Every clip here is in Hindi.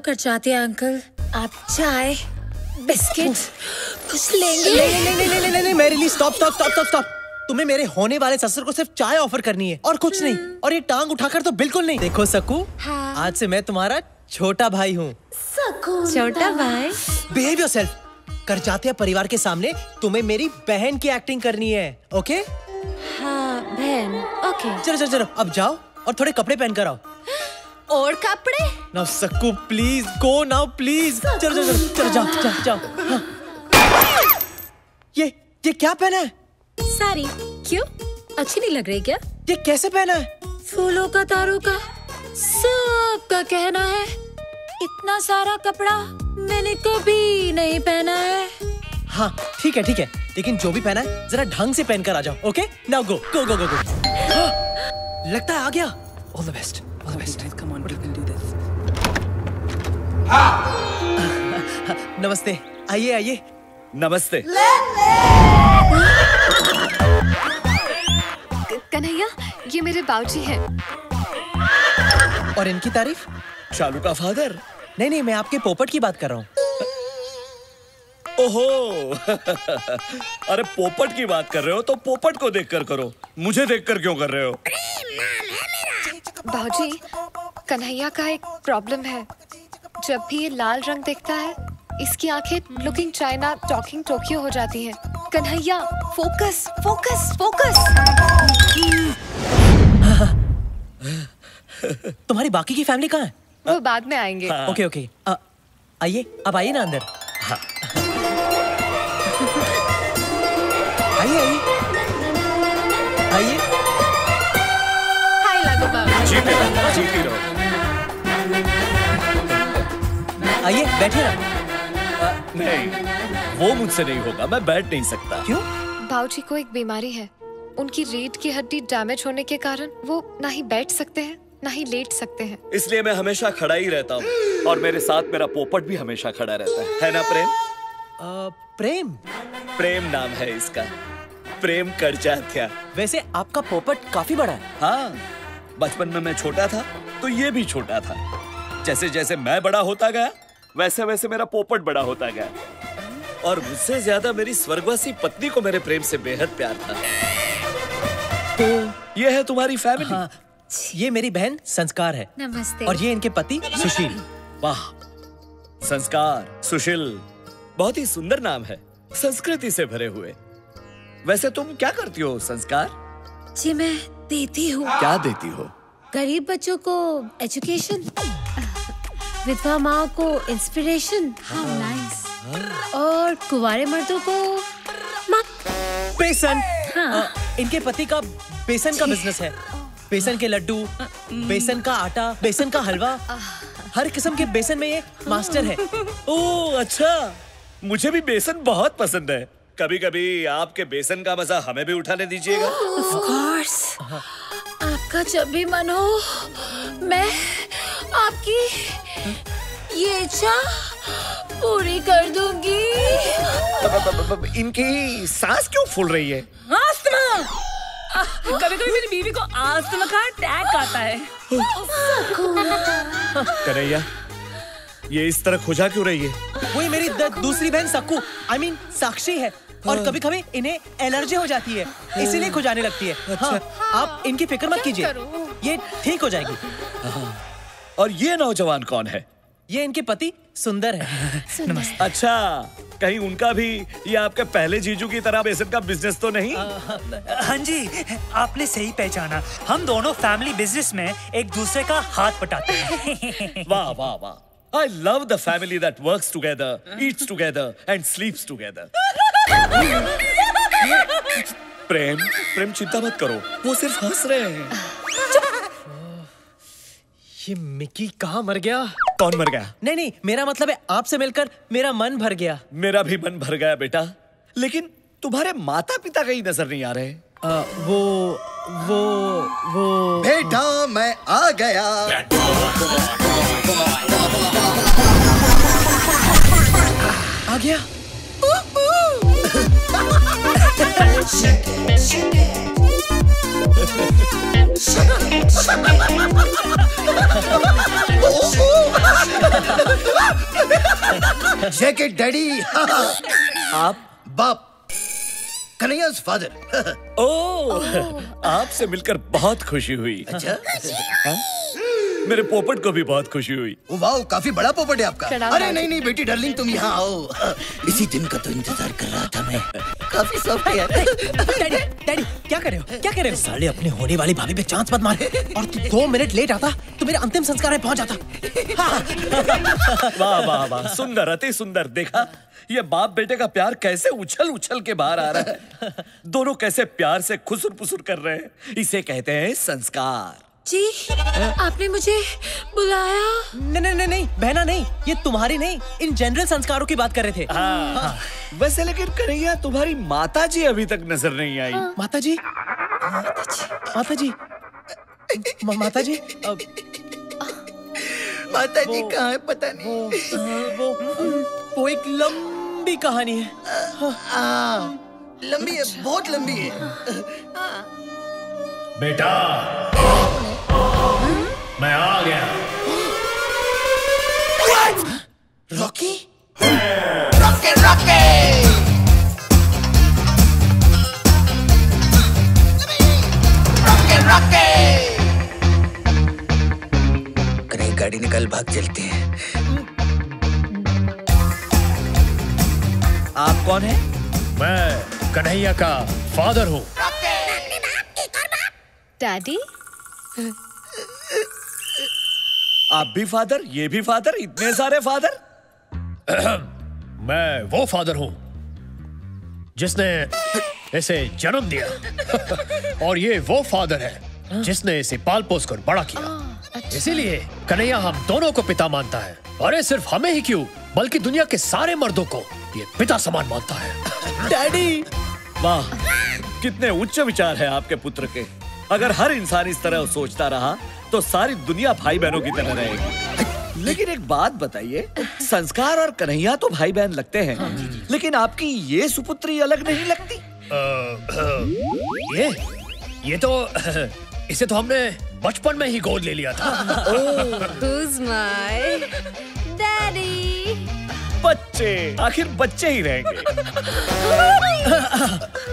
कर चाहते हैं अंकल, आप चाय बिस्किट कुछ लेंगे? नहीं मेरे लिए स्टॉप। तुम्हें मेरे होने वाले ससुर को सिर्फ चाय ऑफर करनी है और कुछ नहीं, और ये टांग उठाकर तो बिल्कुल नहीं। देखो सकू, हाँ। आज से मैं तुम्हारा छोटा भाई हूँ। छोटा भाई? Behave yourself. कर जाते हैं परिवार के सामने तुम्हें मेरी बहन की एक्टिंग करनी है, ओके? हाँ बहन, ओके। चलो अब जाओ और थोड़े कपड़े पहन कर आओ। और कपड़े? Now Sakku please go now please. चलो जाओ। हाँ। ये क्या पहना है? साड़ी। क्यों, अच्छी नहीं लग रही क्या? ये कैसे पहना है? फूलों का, तारों का, सबका कहना है इतना सारा कपड़ा मैंने कभी नहीं पहना है। हाँ ठीक है, लेकिन जो भी पहना है जरा ढंग से पहन कर आ जाओ, ओके? Now go. लगता है आ गया। All the best. Come on, we can do this. नमस्ते, आइए। नमस्ते। कन्हैया, ये मेरे बाबूजी हैं। और इनकी तारीफ? शालू का फादर? नहीं, मैं आपके पोपट की बात कर रहा हूँ। ओहो अरे पोपट की बात कर रहे हो तो पोपट को देखकर करो, मुझे देखकर क्यों कर रहे हो? बाबूजी, कन्हैया का एक प्रॉब्लम है। जब भी ये लाल रंग देखता है, इसकी आंखें लुकिंग चाइना टॉकिंग टोक्यो हो जाती हैं। कन्हैया, फोकस। तुम्हारी बाकी की फैमिली कहाँ है? वो बाद में आएंगे। ओके। आइए, अब आइए ना अंदर। हाँ। आइए। हाय लागो बाबू। जीते रहो। आइए, बैठिए ना। नहीं, वो मुझसे नहीं होगा, मैं बैठ नहीं सकता। क्यों? बाबूजी को एक बीमारी है। उनकी रीढ़ की हड्डी डैमेज होने के कारण वो ना ही बैठ सकते हैं ना ही लेट सकते हैं। इसलिए मैं हमेशा खड़ा ही रहता हूँ और मेरे साथ मेरा पोपट भी हमेशा खड़ा रहता है ना प्रेम? प्रेम नाम है इसका, प्रेम करचाथ्या। वैसे आपका पोपट काफी बड़ा है। हाँ, बचपन में मैं छोटा था तो ये भी छोटा था। जैसे जैसे मैं बड़ा होता गया वैसे वैसे मेरा पोपट बड़ा होता गया, और मुझसे ज्यादा मेरी स्वर्गवासी पत्नी को मेरे प्रेम से बेहद प्यार था। तो ये है तुम्हारी फैमिली। हाँ, ये मेरी बहन संस्कार है। नमस्ते। और ये इनके पति सुशील। वाह, संस्कार, सुशील, बहुत ही सुंदर नाम है, संस्कृति से भरे हुए। वैसे तुम क्या करती हो संस्कार? जी मैं देती हूँ। क्या देती हो? गरीब बच्चों को एजुकेशन, विधवा माँ को इंस्पिरेशन, और कुंवारे मर्दों को बेसन। हाँ। इनके पति का बेसन का बिजनेस है। बेसन के लड्डू, बेसन का आटा, बेसन का हलवा, हर किस्म के बेसन में ये मास्टर है। ओह अच्छा, मुझे भी बेसन बहुत पसंद है। कभी कभी आपके बेसन का मजा हमें भी उठाने दीजिएगा। Of course। आपका जब भी मन हो, मैं आपकी ये इच्छा पूरी कर दूंगी। इनकी सांस क्यों फूल रही है? कभी कभी मेरी बीवी को आस्थमा का अटैक आता है। कन्हैया, ये इस तरह खुजा क्यों रही है? वही मेरी दूसरी बहन सक्कू, I mean साक्षी है, और कभी कभी इन्हें एलर्जी हो जाती है, इसीलिए खुजाने लगती है। अच्छा। हाँ, आप इनकी फिक्र मत कीजिए, ये ठीक हो जाएगी। और ये नौजवान कौन है? ये इनके पति सुंदर है। नमस्ते। अच्छा, कहीं उनका भी ये आपके पहले जीजू की तरह बेसन का बिजनेस तो नहीं? हाँ जी, आपने सही पहचाना। हम दोनों फैमिली बिजनेस में एक दूसरे का हाथ बटाते हैं। वाह वाह वाह, I love the family that works together, eats together and sleeps together. प्रेम चिंता मत करो, वो सिर्फ हंस रहे हैं। ये मिकी कहाँ मर गया? कौन मर गया? नहीं, मेरा मतलब है आपसे मिलकर मेरा मन भर गया। मेरा भी मन भर गया बेटा, लेकिन तुम्हारे माता पिता कहीं नजर नहीं आ रहे। वो बेटा मैं आ गया। आ गया। Check it daddy. आप बाप, कन्हैया's फादर। ओह, आपसे मिलकर बहुत खुशी हुई। अच्छा, मेरे पोपट को भी बहुत खुशी हुई। वाह, काफी बड़ा पोपट है आपका। प्रणाम अरे दादी। नहीं नहीं बेटी डार्लिंग, तुम यहाँ आओ। इसी दिन का तो इंतजार कर रहा था मैं। काफी सॉफ्ट है यार। डैडी डैडी क्या कर रहे हो, क्या कर रहे हो? साले अपने होने वाली भाभी पे चांस मत मार। और तू 2 मिनट लेट आता तो मेरे अंतिम संस्कार में पहुंच जाता। वाह वाह वाह, सुंदर, अति सुंदर। देखा ये बाप बेटे का प्यार कैसे उछल उछल के बाहर आ रहा है। दोनों कैसे प्यार से खुसुर पुसुर कर रहे हैं। इसे कहते हैं संस्कार। जी, आपने मुझे बुलाया? नहीं बहना नहीं, ये तुम्हारी नहीं, इन जनरल संस्कारों की बात कर रहे थे। हाँ। वैसे लेकिन कन्हैया, तुम्हारी माता जी अभी तक नजर नहीं आई। माता जी, माता जी, माता जी, माता जी कहाँ है पता नहीं। वो एक लंबी कहानी है। लंबी है, बहुत लंबी है। बेटा, मैं आ गया। Rocky, Rocky Rocky. कहीं गाड़ी निकाल, भाग चलते हैं। आप कौन है? मैं कन्हैया का फादर हूँ। डैडी, आप भी फादर, ये भी फादर, इतने सारे फादर। मैं वो फादर हूँ जिसने इसे जन्म दिया और ये वो फादर है जिसने इसे पाल पोस कर बड़ा किया। इसीलिए कन्हैया हम दोनों को पिता मानता है। अरे सिर्फ हमें ही क्यों, बल्कि दुनिया के सारे मर्दों को ये पिता समान मानता है। डैडी, वाह, कितने उच्च विचार है आपके पुत्र के। अगर हर इंसान इस तरह सोचता रहा तो सारी दुनिया भाई बहनों की तरह रहेगी। लेकिन एक बात बताइए, संस्कार और कन्हैया तो भाई बहन लगते हैं, लेकिन आपकी ये सुपुत्री अलग नहीं लगती? ये तो इसे तो हमने बचपन में ही गोद ले लिया था। who's my daddy? बच्चे, आखिर बच्चे ही रहेंगे।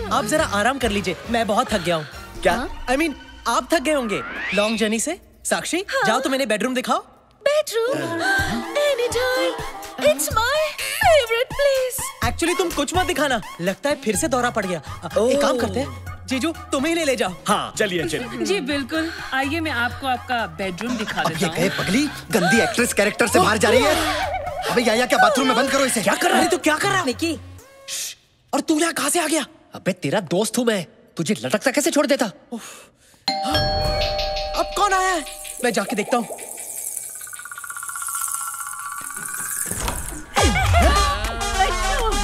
आप जरा आराम कर लीजिए, मैं बहुत थक गया हूँ। क्या? I mean, आप थक गए होंगे लॉन्ग जर्नी से। साक्षी, जाओ तो मैंने बेडरूम दिखाओ। Bedroom? Anytime. It's my favorite place. Actually तुम कुछ मत दिखाना, लगता है फिर से दौरा पड़ गया। एक काम करते हैं, जीजू तुम ही ले जाओ। हाँ चलिए चलिए। जी बिल्कुल, आइए मैं आपको आपका बेडरूम दिखा अब देता ये हूँ। कहे पगली, गंदी एक्ट्रेस कैरेक्टर से बाहर जा रही है। अबे या क्या बाथरूम में बंद करो इसे। क्या कर रहा है तू, क्या कर रहा है निकी? और तू यहाँ कहाँ से आ गया? अबे तेरा दोस्त हूँ मैं, तुझे लटकता कैसे छोड़ देता? अब कौन आया है? मैं जाके देखता हूँ।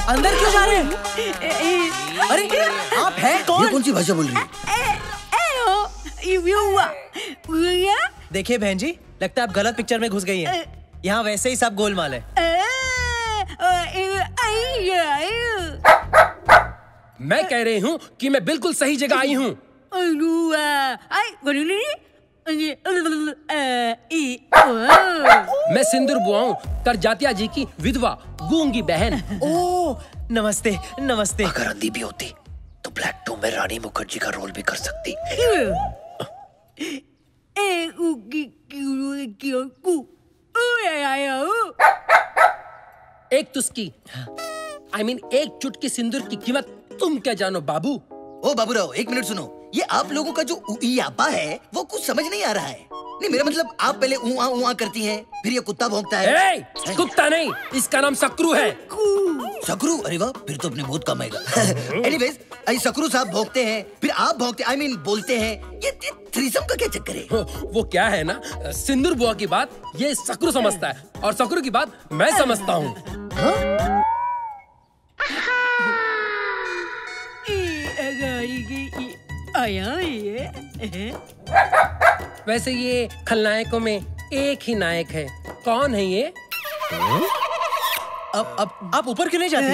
अंदर क्यों जा रहे हैं? अरे आप हैं ये कौन? कौन सी भाषा बोल रही है? देखिए बहन जी, लगता है आप गलत पिक्चर में घुस गई हैं। यहाँ वैसे ही सब गोलमाल है। मैं कह रही हूँ कि मैं बिल्कुल सही जगह आई हूँ। मैं सिंदूर बुआ हूँ, करजातिया जी की विधवा गूंगी बहन। ओह नमस्ते नमस्ते। अगर अंधी भी होती तो ब्लैक 2 में रानी मुखर्जी का रोल भी कर सकती। एक तुस्की, एक चुटकी सिंदूर की कीमत तुम क्या जानो बाबू? ओ बाबूराव, एक मिनट सुनो। ये आप लोगों का जो उइयापा है वो कुछ समझ नहीं आ रहा है। नहीं मेरा मतलब, आप पहले ऊआ करती हैं, फिर ये कुत्ता भौंकता है। कुत्ता नहीं, इसका नाम सकरू है। सकरू? अरे वाह, फिर तो अपने बहुत कम आएगा। एनीवेज, सकरू साहब भौंकते हैं, फिर आप भौंकते, बोलते हैं। ये थ्रीसम का क्या चक्कर है? वो क्या है ना, सिंदूर बुआ की बात ये सकरू समझता है और सकरू की बात मैं समझता हूँ। वैसे ये खलनायकों में एक ही नायक है। कौन है ये? अब आप ऊपर क्यों नहीं जाती?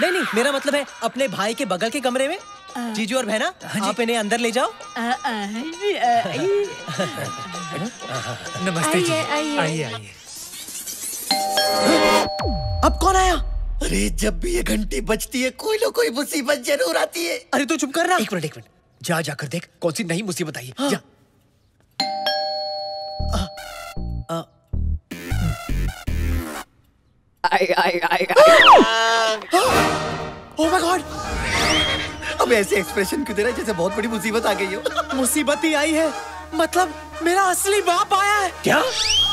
नहीं, मेरा मतलब है अपने भाई के बगल के कमरे में। जीजू और बहना, आप इन्हें अंदर ले जाओ। नमस्ते जी। आइए, आइए। आइए आइए। अब कौन आया? अरे जब भी ये घंटी बजती है कोई ना कोई मुसीबत जरूर आती है। अरे तू चुप कर रहा। एक मिनट जाकर देख कौन सी नई मुसीबत आई है। हाँ। जा। Oh my God! अब ऐसे एक्सप्रेशन क्यों दे रहा है जैसे बहुत बड़ी मुसीबत आ गई हो? मुसीबत ही आई है, मतलब मेरा असली बाप आया है। क्या?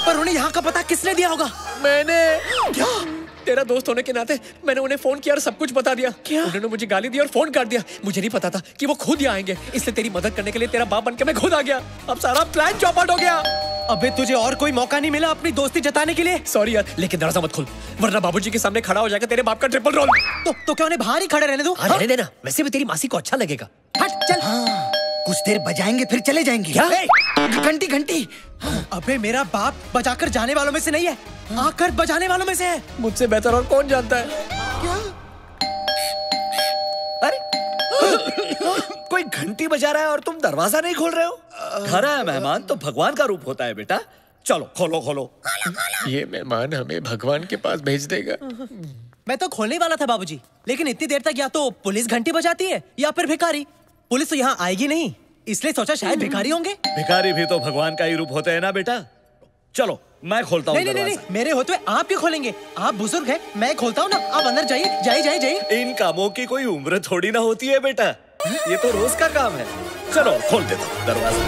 पर उन्हें यहाँ का पता किसने दिया होगा? मैंने। क्या? तेरा दोस्त होने के नाते मैंने उन्हें फोन किया और सब कुछ बता दिया। क्या? उन्होंने मुझे गाली दी और फोन काट दिया। मुझे नहीं पता था कि वो खुद यहाँ आएंगे, इसलिए तेरी मदद करने के लिए तेरा बाप बनके मैं खुद आ गया। अब सारा प्लान चौपट हो गया। अबे तुझे और कोई मौका नहीं मिला अपनी दोस्ती जताने के लिए? सॉरी यार, लेकिन दरवाजा मत खोल वरना बाबूजी के सामने खड़ा हो जाएगा तेरे बाप का ट्रिपल रोल। तो क्या उन्हें बाहर ही खड़े रहने दूं? हाँ, रहने देना, वैसे भी तेरी मासी को अच्छा लगेगा। हट चल। हाँ, कुछ देर बजाएंगे फिर चले जाएंगे। क्या? घंटी घंटी। अबे मेरा बाप बजाकर जाने वालों में से नहीं है, आकर बजाने वालों में से है। मुझसे बेहतर और कौन जानता है? क्या? अरे कोई घंटी बजा रहा है और तुम दरवाजा नहीं खोल रहे हो? घर आया मेहमान तो भगवान का रूप होता है बेटा। चलो खोलो खोलो। ये मेहमान हमें भगवान के पास भेज देगा। मैं तो खोलने वाला था बाबूजी, लेकिन इतनी देर तक या तो पुलिस घंटी बजाती है या फिर भिखारी। पुलिस तो यहाँ आएगी नहीं, इसलिए सोचा शायद भिखारी होंगे। भिखारी भी तो भगवान का ही रूप होते हैं ना बेटा। चलो मैं खोलता हूँ। नहीं, मेरे होते हुए आप क्यों खोलेंगे? आप बुजुर्ग हैं, मैं खोलता हूँ ना। आप अंदर जाइए जाइए। इन कामों की कोई उम्र थोड़ी ना होती है बेटा, ये तो रोज का काम है। चलो खोल देता हूँ दरवाजा।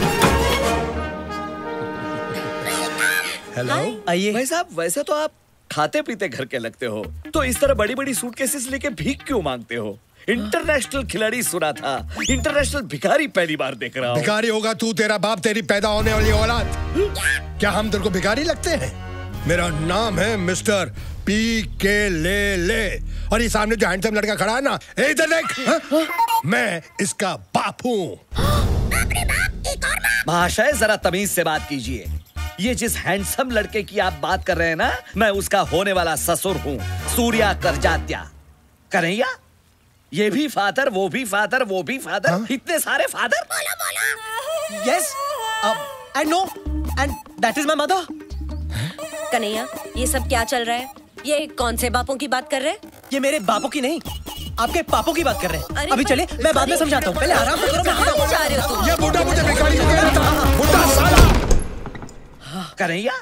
हेलो, आइए। भाई साहब वैसे तो आप खाते पीते घर के लगते हो, तो इस तरह बड़ी बड़ी सूटकेसेस लेके भीख क्यों मांगते हो? इंटरनेशनल खिलाड़ी सुना था, इंटरनेशल भिखारी पहली बार देख रहा हूँ। भिखारी होगा तू, तेरा बाप, तेरी पैदा होने वाली औलाद। क्या हम तेरे को भिखारी लगते हैं? मेरा नाम है मिस्टर PK ले और ये सामने जो हैंडसम लड़का खड़ा है ना, इधर देख, मैं इसका बाप हूँ। महाशय जरा तमीज से बात कीजिए। ये जिस हैंडसम लड़के की आप बात कर रहे हैं ना, मैं उसका होने वाला ससुर हूँ, सूर्या करजात्या। कन्हैया, ये भी फादर, वो भी फादर, वो भी फादर। हाँ? इतने सारे father. Yes, and no, and that is my mother. Kanhaiya, ये सब क्या चल रहा है? ये कौन से बापों की बात कर रहे हैं? ये मेरे बापों की नहीं, आपके पापों की बात कर रहे हैं। अभी चले, मैं बाद में समझाता हूँ, पहले आराम से करो। जा रहे हो तुम? ये बुढ़ा मुझे भिखारी कह रहा था, बुढ़ा साला। कन्हैया,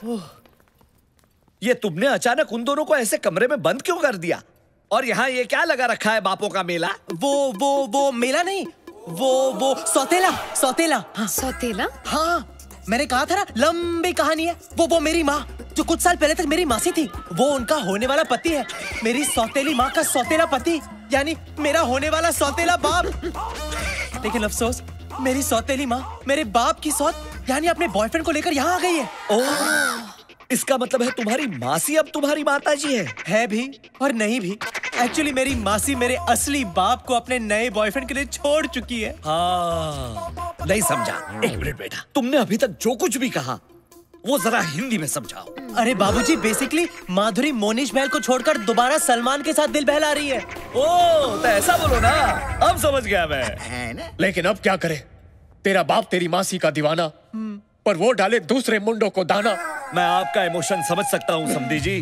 ये तुमने अचानक उन दोनों को ऐसे कमरे में बंद क्यों कर दिया? और यहाँ ये क्या लगा रखा है, बापों का मेला? वो मेला नहीं, वो सौतेला। हाँ। सौतेला? हाँ, मैंने कहा था ना, लंबी कहानी है। वो मेरी माँ जो कुछ साल पहले तक मेरी मासी थी, वो उनका होने वाला पति है। मेरी सौतेली माँ का सौतेला पति, यानी मेरा होने वाला सौतेला बाप। लेकिन अफसोस, मेरी सौतेली माँ मेरे बाप की सौत यानी अपने बॉयफ्रेंड को लेकर यहाँ आ गई है। ओह, इसका मतलब है तुम्हारी मासी अब तुम्हारी माताजी है भी और नहीं भी। एक्चुअली मेरी मासी मेरे असली बाप को अपने नए बॉयफ्रेंड के लिए छोड़ चुकी है। हाँ, नहीं समझा। एक मिनट बेटा, तुमने अभी तक जो कुछ भी कहा वो जरा हिंदी में समझाओ। अरे बाबूजी, बेसिकली माधुरी मोनिश महल को छोड़कर दोबारा सलमान के साथ दिल बहला रही है। ओह, तो ऐसा बोलो ना, अब समझ गया मैं। लेकिन अब क्या करे? तेरा बाप तेरी मासी का दीवाना, पर वो डाले दूसरे मुंडों को दाना। मैं आपका इमोशन समझ सकता हूँ समधी जी,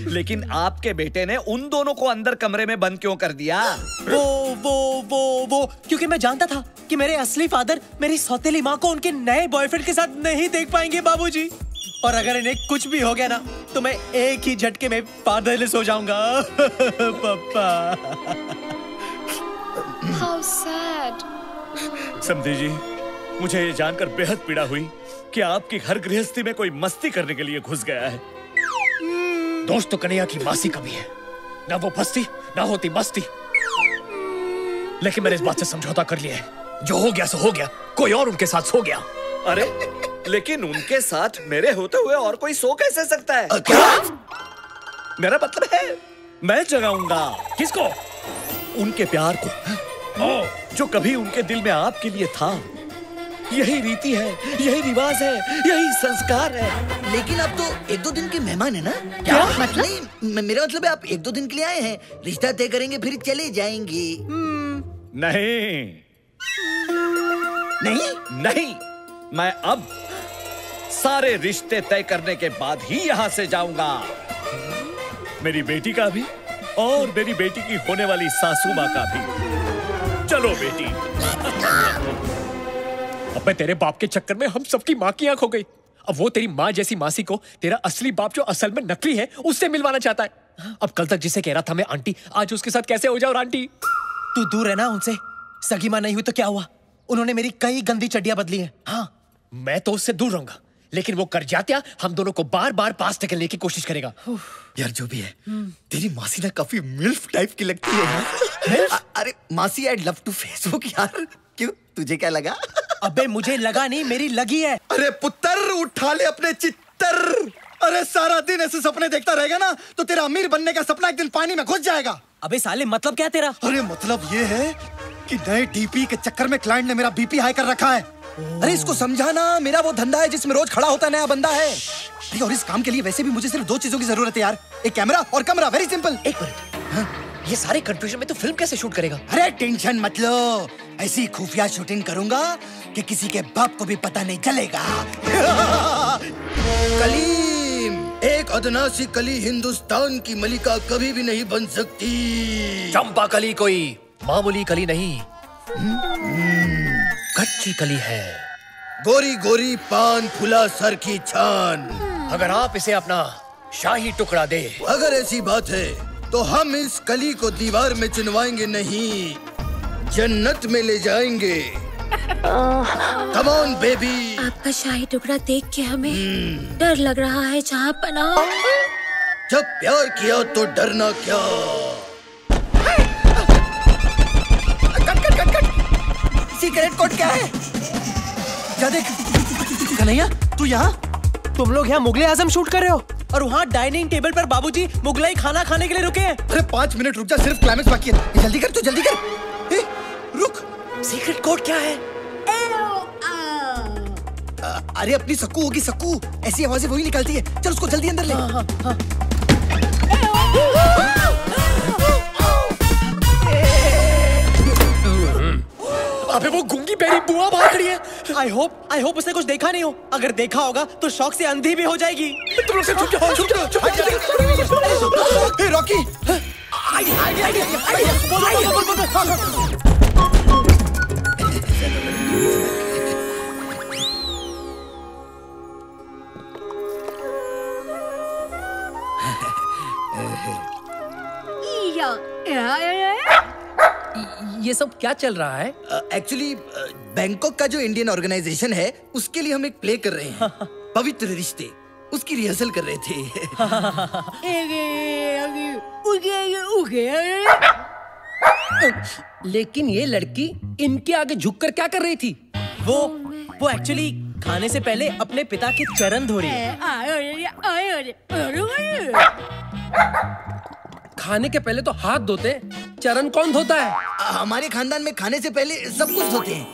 लेकिन आपके बेटे ने उन दोनों को अंदर कमरे में बंद क्यों कर दिया? वो क्योंकि मैं जानता था कि मेरे असली फादर मेरी सौतेली माँ को उनके नए बॉयफ्रेंड के साथ नहीं देख पाएंगे बाबूजी। और अगर इन्हें कुछ भी हो गया ना, तो मैं एक ही झटके में फादरलेस हो जाऊंगा। पापा। How sad. समधी जी, मुझे ये जानकर बेहद पीड़ा हुई कि आपकी घर गृहस्थी में कोई मस्ती करने के लिए घुस गया है। दोस्त तो कन्हैया की मासी कभी है, ना वो फंसती ना होती मस्ती। लेकिन मैंने इस बात से समझौता कर लिया है, जो हो गया सो हो गया, कोई और उनके साथ सो गया। अरे लेकिन उनके साथ मेरे होते हुए और कोई सो कैसे सकता है? क्या? मेरा मतलब है मैं जगाऊंगा। किसको? उनके प्यार को, जो कभी उनके दिल में आपके लिए था। यही रीति है, यही रिवाज है, यही संस्कार है। लेकिन आप तो 1-2 दिन के मेहमान है ना? क्या मतलब? नहीं, मेरा मतलब है आप 1-2 दिन के लिए आए हैं, रिश्ता तय करेंगे फिर चले जाएंगे। नहीं, मैं अब सारे रिश्ते तय करने के बाद ही यहाँ से जाऊंगा। मेरी बेटी का भी और मेरी बेटी की होने वाली सासू माँ का भी। चलो बेटी। अबे तेरे बाप के चक्कर में हम सबकी माँ की आंख हो गई। अब वो तेरी माँ जैसी मासी को तेरा असली बाप जो असल में नकली है उससे मिलवाना चाहता है। अब कल तक जिसे कह रहा था मैं आंटी, आज उसके साथ कैसे हो जाओ आंटी? तू दूर है ना उनसे। सगी माँ नहीं हुई तो क्या हुआ? उन्होंने मेरी कई गंदी चड्डियां बदली हैं। हाँ, मैं तो उससे दूर रहूंगा, लेकिन वो कर जात्या हम दोनों को बार बार पास ढकेलने की कोशिश करेगा। यार जो भी है, तेरी मासी ना काफी मिल्फ टाइप की लगती है। अरे मासी, आई लव टू फेसबुक यार। क्यों, तुझे क्या लगा? अबे मुझे लगा नहीं, मेरी लगी है। अरे पुत्र, उठा ले अपने चित्तर। अरे सारा दिन ऐसे सपने देखता रहेगा ना तो तेरा अमीर बनने का सपना एक दिन पानी में घुस जाएगा। अबे साले मतलब क्या तेरा? अरे मतलब ये है कि नए डीपी के चक्कर में क्लाइंट ने मेरा बीपी हाई कर रखा है। अरे इसको समझाना, मेरा वो धंधा है जिसमें रोज खड़ा होता नया बंदा है। और इस काम के लिए वैसे भी मुझे सिर्फ 2 चीजों की जरूरत है यार, एक कैमरा और कमरा। Very simple. एक मिनट, ये सारे कंफ्यूजन में तो फिल्म कैसे शूट करेगा? अरे टेंशन मत लो, ऐसी खुफिया शूटिंग करूंगा कि किसी के बाप को भी पता नहीं चलेगा। कलीम, एक अदना सी कली हिंदुस्तान की मलिका कभी भी नहीं बन सकती। चंपा कली कोई मामूली कली नहीं, कच्ची कली है। गोरी गोरी पान फुला सर की छान। अगर आप इसे अपना शाही टुकड़ा दे। अगर ऐसी बात है तो हम इस कली को दीवार में चिनवाएंगे नहीं, जन्नत में ले जाएंगे। Come on baby. आपका शाही टुकड़ा देख के हमें डर लग रहा है जहाँपना। जब प्यार किया तो डरना क्या। सीक्रेट कोड क्या है? क्या देख कन्हैया, तू यहाँ? तुम लोग यहाँ मुगले आजम शूट कर रहे हो और वहाँ डाइनिंग टेबल पर बाबूजी मुगलाई खाना खाने के लिए रुके हैं। अरे 5 मिनट रुक जा, सिर्फ क्लाइमेक्स बाकी है। जल्दी कर, तू जल्दी कर। रुक, सीक्रेट कोड क्या है? अरे अपनी सक्कू होगी, सक्कू। ऐसी आवाजें वही निकालती है। चल उसको जल्दी अंदर ले। अबे वो गूंगी बेरी बुआ बाहर खड़ी है। आई होप उसने कुछ देखा नहीं हो। अगर देखा होगा तो शौक से अंधी भी हो जाएगी। तुम लोग से चुप जाओ, चुप जाओ, चुप जाओ। रॉकी, ये सब क्या चल रहा है? एक्चुअली बैंकॉक का जो इंडियन ऑर्गेनाइजेशन है उसके लिए हम एक प्ले कर रहे हैं, पवित्र रिश्ते। उसकी रिहर्सल कर रहे थे। लेकिन ये लड़की इनके आगे झुककर क्या कर रही थी? वो एक्चुअली खाने से पहले अपने पिता के चरण धो रही है। खाने के पहले तो हाथ धोते, चरण कौन धोता है? हमारे खानदान में खाने से पहले सब कुछ धोते हैं।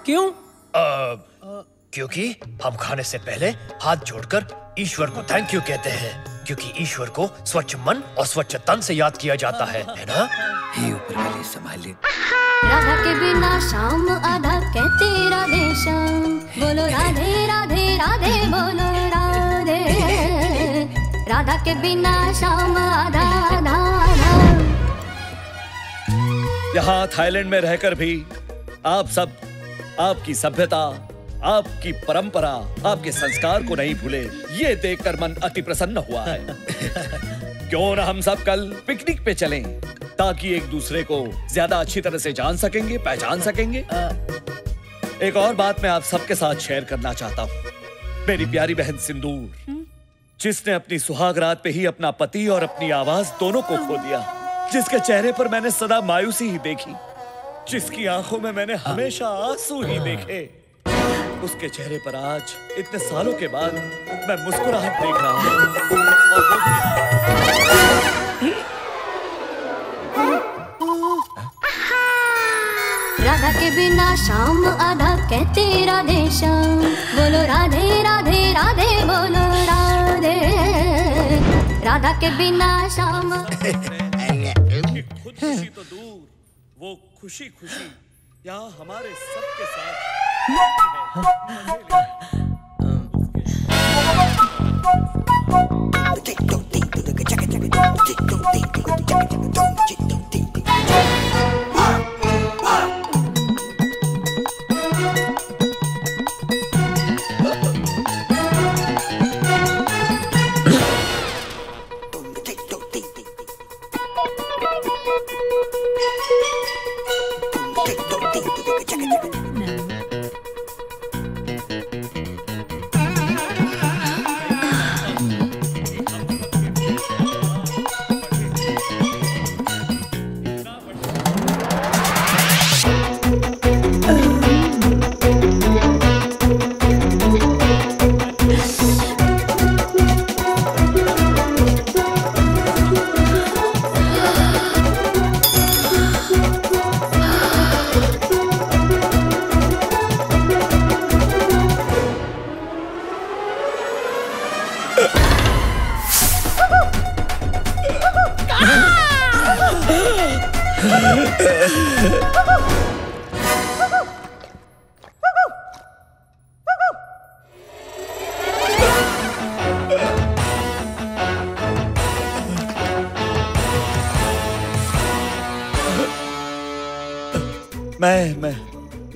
क्यों? क्योंकि हम खाने से पहले हाथ जोड़कर ईश्वर को थैंक यू कहते हैं, क्योंकि ईश्वर को स्वच्छ मन और स्वच्छ तन से याद किया जाता है ना? हे ऊपर वाले संभाले। राधा के बिना शाम आधा कहते राधे श्याम, बोलो राधे राधे राधे बोलो राधे। राधा के बिना शाम आधा आधा। यहाँ थाईलैंड में रहकर भी आप सब आपकी सभ्यता, आपकी परंपरा, आपके संस्कार को नहीं भूले, ये देखकर मन अति प्रसन्न हुआ है। क्यों ना हम सब कल पिकनिक पे चलें, ताकि एक दूसरे को ज्यादा अच्छी तरह से जान सकेंगे, पहचान सकेंगे। एक और बात मैं आप सबके साथ शेयर करना चाहता हूँ। मेरी प्यारी बहन सिंदूर, जिसने अपनी सुहागरात पे ही अपना पति और अपनी आवाज दोनों को खो दिया, जिसके चेहरे पर मैंने सदा मायूसी ही देखी, जिसकी आंखों में मैंने हमेशा आंसू ही देखे, उसके चेहरे पर आज इतने सालों के बाद मैं मुस्कुराहट देख रहा हूँ। राधा के बिना शाम आधा कहते राधे श्याम, बोलो राधे राधे राधे बोलो राधे। राधा के बिना शाम। खुद खुशी तो दूर, वो खुशी खुशी यहाँ हमारे सबके साथ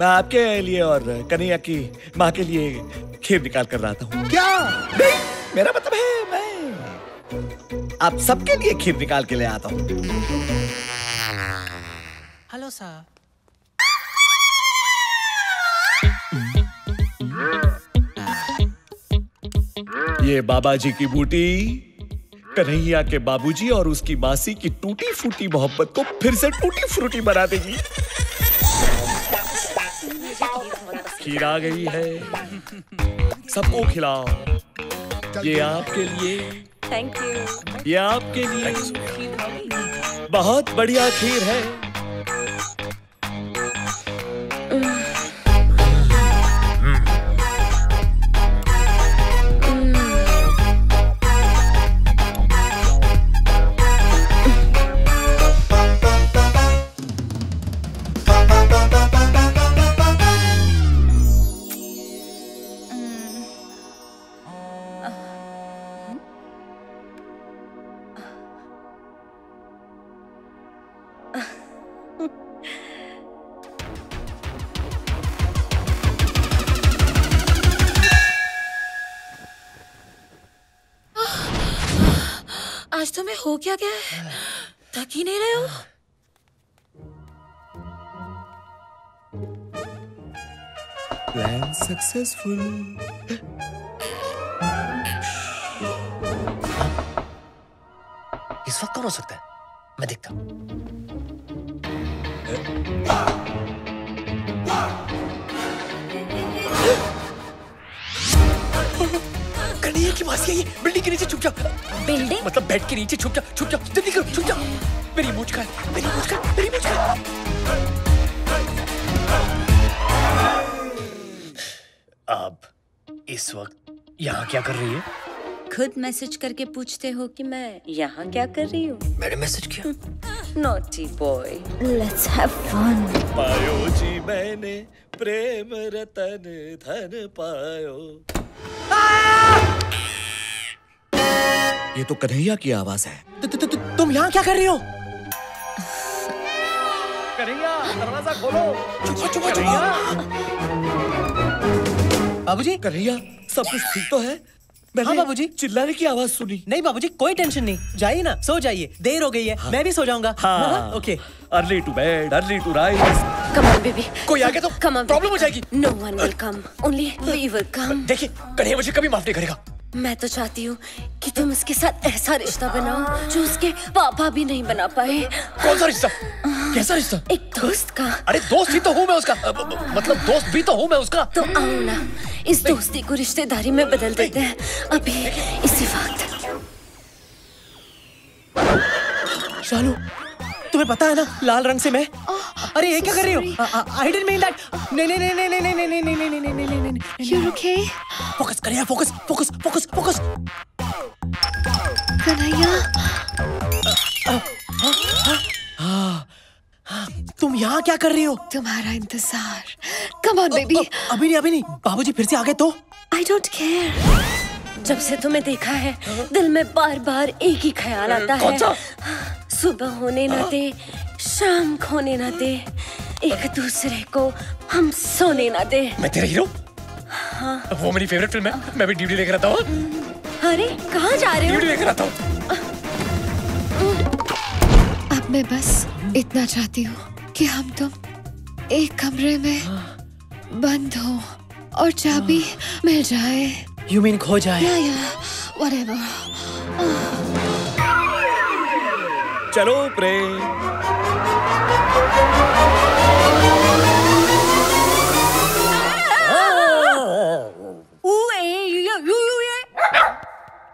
मैं आपके लिए और कन्हैया की माँ के लिए खीर निकाल कर लाता हूँ। क्या? नहीं, मेरा मतलब है मैं आप सबके लिए खीर निकाल के ले आता हूँ। Hello sir. ये बाबा जी की बूटी कन्हैया के बाबूजी और उसकी मासी की टूटी फूटी मोहब्बत को फिर से टूटी फ्रूटी बना देगी। खीर आ गई है, सबको खिलाओ। ये आपके लिए, थैंक यू। ये आपके लिए बहुत बढ़िया खीर है। आज तुम्हें हो क्या गया है? थक ही नहीं रहे हो? Plan successful. इस वक्त कौन हो सकता है? मैं देखता हूँ। कन्हैया की मासी है ये। बिल्डिंग के नीचे छुप जा। बिल्डिंग? मतलब बेड के नीचे छुप जा, छुप जा, जल्दी करो, छुप जा। मेरी मूंछ का, मेरी मूंछ का, मेरी मूंछ का। अब इस वक्त यहाँ क्या कर रही है? खुद मैसेज करके पूछते हो कि मैं यहाँ क्या कर रही हूँ? मैंने मैसेज किया। Naughty boy, let's have fun. पायो जी मैंने प्रेम रतन धन पायो। ये तो कन्हैया की आवाज है। तुम यहाँ क्या कर रही हो? कन्हैया दरवाजा खोलो। चुप चुप चुप। बाबूजी, कन्हैया सब कुछ ठीक तो है? हाँ बाबूजी। चिल्लाने की आवाज सुनी। नहीं बाबूजी, कोई टेंशन नहीं। जाइए ना, सो जाइए, देर हो गई है। हाँ। मैं भी सो जाऊंगा। हाँ। Okay. Early to bed, early to rise. Come on, baby. कोई आगे तो प्रॉब्लम हो जाएगी। No one will come. Only we will come. देखिए, कन्हैया मुझे कभी माफ नहीं करेगा। मैं तो चाहती हूँ कि तुम उसके साथ ऐसा रिश्ता बनाओ जो उसके पापा भी नहीं बना पाए। कौन सा रिश्ता? कैसा रिश्ता? एक दोस्त का। अरे दोस्त ही तो हूँ मैं उसका। मतलब दोस्त भी तो हूँ मैं उसका। तो आओ ना, इस दोस्ती को रिश्तेदारी में बदल देते हैं अभी, इसी वक्त। शालू, तुम्हें पता है ना लाल रंग से मैं। अरे ये क्या कर रही हो? I didn't mean that. नहीं नहीं नहीं नहीं नहीं नहीं नहीं नहीं नहीं नहीं नहीं नहीं नहीं। You're okay? फोकस करिए, focus focus focus focus. Kanhaiya, तुम यहाँ क्या कर रही हो? तुम्हारा इंतजार। Come on, baby. अभी नहीं, अभी नहीं। बाबूजी फिर से आ गए तो? I don't care. जब से तुम्हें देखा है, दिल में बार बार एक ही ख्याल आता है। सुबह होने न दे, शाम खोने न दे, एक दूसरे को हम सोने न दे। मैं तेरा हीरो? हाँ। वो मेरी फेवरेट फिल्म है। मैं भी ड्यूटी लेकर आता हूँ। अरे कहाँ जा रहे हो? ड्यूटी लेकर आता हूँ। अब मैं बस इतना चाहती हूँ कि हम तुम एक कमरे में बंद हो और चाबी मिल जाए। You mean खो जाए? Yeah, whatever. चलो प्रेम।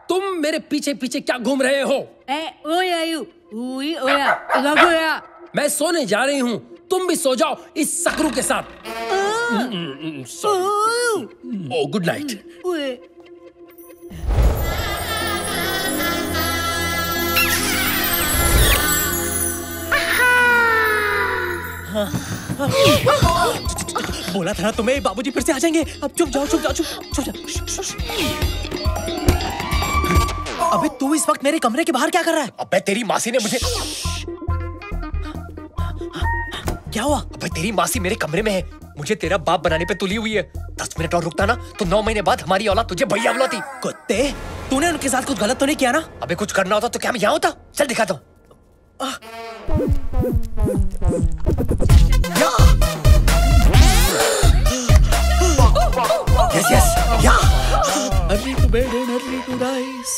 तुम मेरे पीछे पीछे क्या घूम रहे हो? मैं सोने जा रही हूँ, तुम भी सो जाओ इस सकरू के साथ। ओ गुड नाइट। बोला था ना तुम्हें, बाबूजी फिर से आ जाएंगे। अब चुप जाओ, चुप जाओ, चुप जाओ। अबे तू इस वक्त मेरे कमरे के बाहर क्या कर रहा है? अबे तेरी मासी ने मुझे... क्या हुआ? अबे तेरी मासी मेरे कमरे में है, मुझे तेरा बाप बनाने पे तुली हुई है। 10 मिनट और रुकता ना तो 9 महीने बाद हमारी औलाद तुझे भैया बुलाती। कुत्ते, तूने उनके साथ कुछ गलत तो नहीं किया ना? अबे कुछ करना होता तो क्या मैं यहाँ होता? चल दिखाता हूँ। Yes, yes, yeah. Early to bed and early to rise.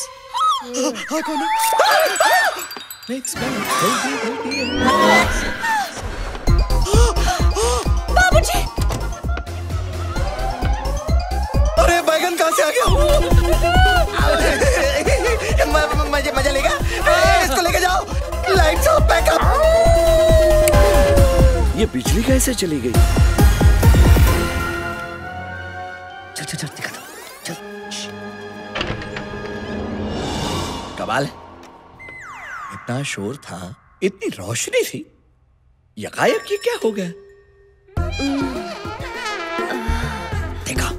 Makes me healthy. बाबूजी! अरे बैगन कहाँ से आ गया? मजा लेगा? इसको लेके जाओ। Lights off, backup. ये बिजली कैसे चली गई? चल चल चल दिखा दो, चल। कमाल है, इतना शोर था, इतनी रोशनी थी, यकायक ये क्या हो गया? देखा?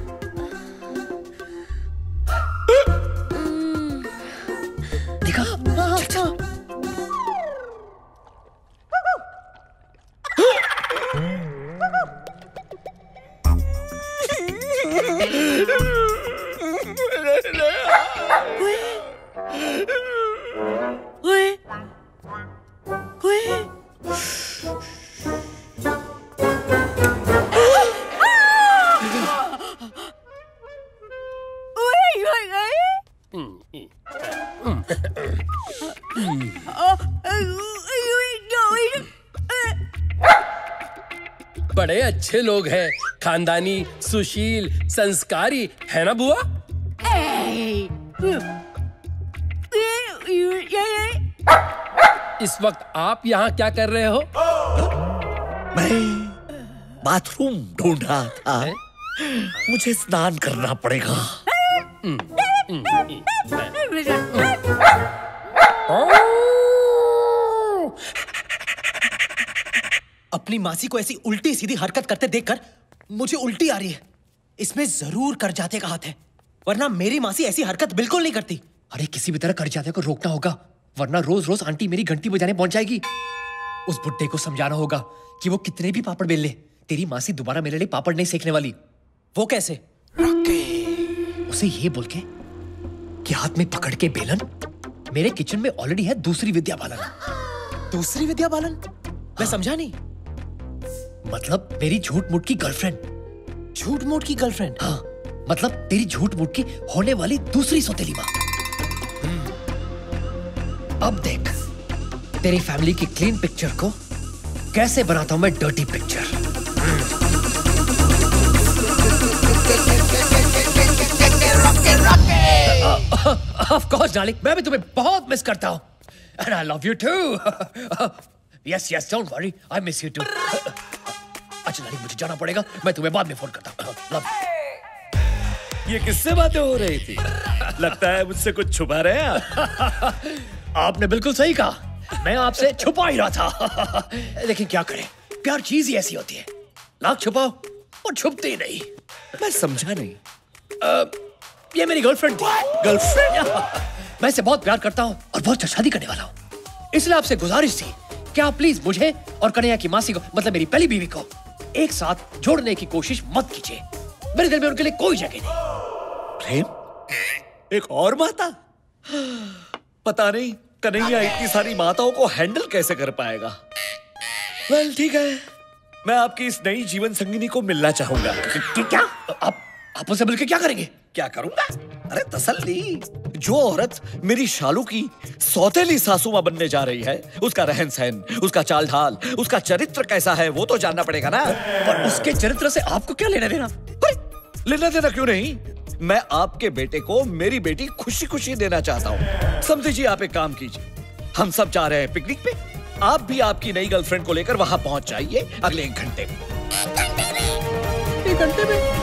देखा? चल चल। बड़े अच्छे लोग हैं, खानदानी, सुशील, संस्कारी, है ना बुआ? इस वक्त आप यहाँ क्या कर रहे हो? मैं बाथरूम ढूंढ रहा था, मुझे स्नान करना पड़ेगा। अपनी मासी को ऐसी उल्टी सीधी हरकत करते देखकर मुझे उल्टी आ रही है। इसमें जरूर करजाते का हाथ है, वरना मेरी मासी ऐसी हरकत बिल्कुल नहीं करती। अरे किसी भी तरह करजाते को रोकना होगा, वरना रोज रोज आंटी मेरी घंटी बजाने पहुंच जाएगी। उस बुड्ढे को समझाना होगा कि वो कितने भी पापड़ बेल ले, तेरी मासी दोबारा मेरे लिए पापड़ नहीं सेकने वाली। वो कैसे? उसे ये बोल के कि हाथ में पकड़ के बेलन, मेरे किचन में ऑलरेडी है दूसरी विद्या बालन। दूसरी विद्या बालन? मैं समझा नहीं। मतलब मेरी झूठ मूठ की गर्लफ्रेंड। झूठ मूठ की गर्लफ्रेंड? हाँ, मतलब तेरी झूठ मूठ की होने वाली दूसरी सौतेली माँ। अब देख तेरी फैमिली की क्लीन पिक्चर को कैसे बनाता हूं मैं dirty picture. Of course darling, मैं भी तुम्हें बहुत मिस करता हूं। And I love you too. Yes yes, don't worry, I miss you too. अच्छा डार्लिंग, मुझे जाना पड़ेगा, मैं तुम्हें बाद में फोन करता हूं। लव। ये किससे बातें हो रही थी? लगता है मुझसे कुछ छुपा रहे हैं आप। आपने बिल्कुल सही कहा, मैं आपसे छुपा ही रहा था। लेकिन क्या करें, प्यार चीज ही ऐसी होती है, लाख छुपाओ और छुपते ही नहीं। मैं समझा नहीं। ये मेरी गर्लफ्रेंड थी। गर्लफ्रेंड? मैं इसे बहुत प्यार करता हूँ और बहुत शादी करने वाला हूँ, इसलिए आपसे गुजारिश थी कि आप प्लीज मुझे और कन्हैया की मासी को, मतलब मेरी पहली बीवी को, एक साथ जोड़ने की कोशिश मत कीजिए। मेरे दिल में उनके लिए कोई जगह नहीं। प्रेम? एक और माता? पता नहीं कन्हैया इतनी सारी माताओं को हैंडल कैसे कर पाएगा। वेल ठीक है, मैं आपकी इस नई जीवन संगिनी को मिलना चाहूंगा। क्या? आप उनसे मिलकर क्या करेंगे? क्या करूंगा? अरे तसल्ली, जो औरत मेरी शालू की सौतेली सासू मां बनने जा रही है, उसका रहन सहन, उसका चाल ढाल, उसका चरित्र कैसा है वो तो जानना पड़ेगा ना। पर उसके चरित्र से आपको क्या लेना देना? लेना देना क्यों नहीं, मैं आपके बेटे को मेरी बेटी खुशी खुशी देना चाहता हूँ। समझिए, आप एक काम कीजिए, हम सब जा रहे हैं पिकनिक पे, आप भी आपकी नई गर्लफ्रेंड को लेकर वहां पहुंच जाइए अगले 1 घंटे में। 1 घंटे में?